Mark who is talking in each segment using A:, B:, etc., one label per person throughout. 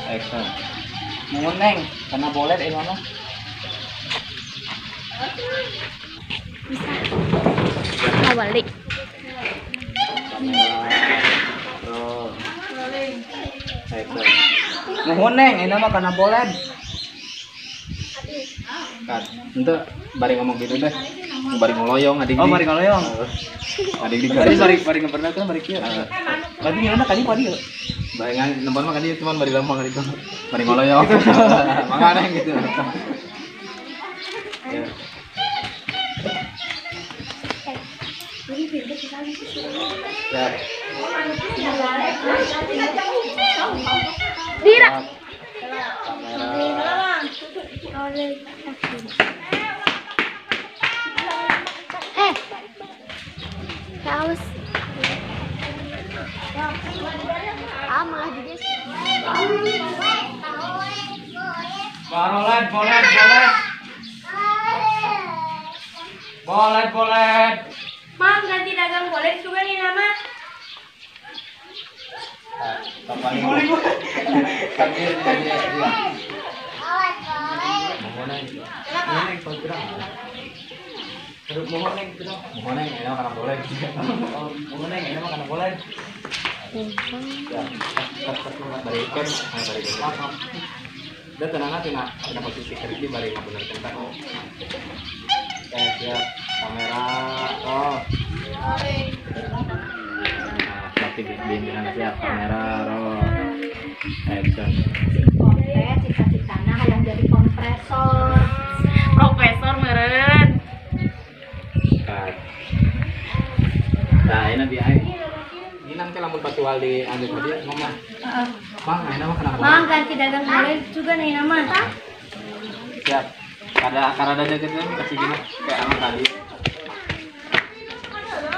A: Action. Neng, karena boleh deh mama.
B: Mau balik.
A: Roll. Action. Nuhun neng, ini mah karena boleh. Kat, ente bari ngomong gitu deh. Bari ngoloyong adik.
C: Oh, bari ngoloyong.
A: Adik di
C: Tadi bari ngeberna kan bari kieu. Tadi gimana tadi padi?
A: Bari ngan nembon mah kadi cuman bari lempang kadi. Bari ngoloyong. Mangana gitu. Ya. Ya.
B: Dira.
A: Kamera.
B: Haus. Malah juga sih.
A: Boleh.
D: Mam, ganti dagang boleh juga nih nama.
A: Mohoneng, ini mah karena boleh. Mohoneng, ini mah karena boleh. Ya, dari ikan, dari apa? Udah tenang aja nak, ada posisi kerja bari bener kentak. Siap, kamera, oh. Tapi bimbingan siap, kamera, roll, action.
D: Kontes cita-citana hayang jadi kompresor. Profesor meureun.
A: Cut. Nah, ini dia. Inang teh lamun batu wali ambil dia ngomong. Mang, ini mah kenapa?
D: Mam, ganti dagang boleh juga nih nama.
A: Siap. Karena jaga tuh kasih gini kayak anak tadi.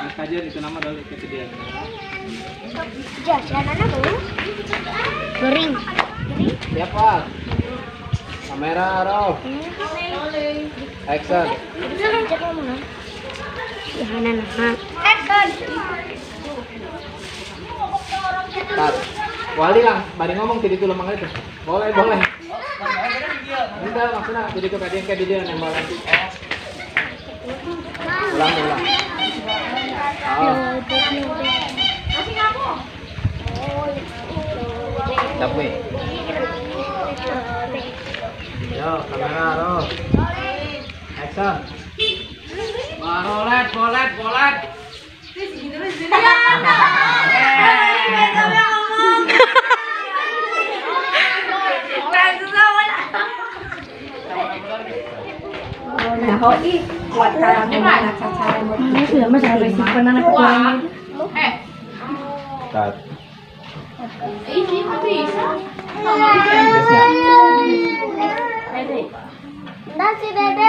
A: Mas kajian itu nama dari kejadian.
B: Jalanannya belum. Gering.
A: Siapa? Kamera roll. Action.
B: Cek mana? Jahanan nah.
A: Cut. Wali lang, bari ngomong jadi itu lemang itu. Boleh. Enggak, maksudnya jadi itu kadian kayak dia nembal nanti. Ulang. Oh.
D: Kasih kamu.
A: Tapi. Yo, kamera roll. Action. Bolet.
D: Kuat karangnya mana sasaran buat ini sudah mas ada simpenan apa kurang
A: Cut.
D: ini bisa
A: Biasanya.
B: Dan si Dede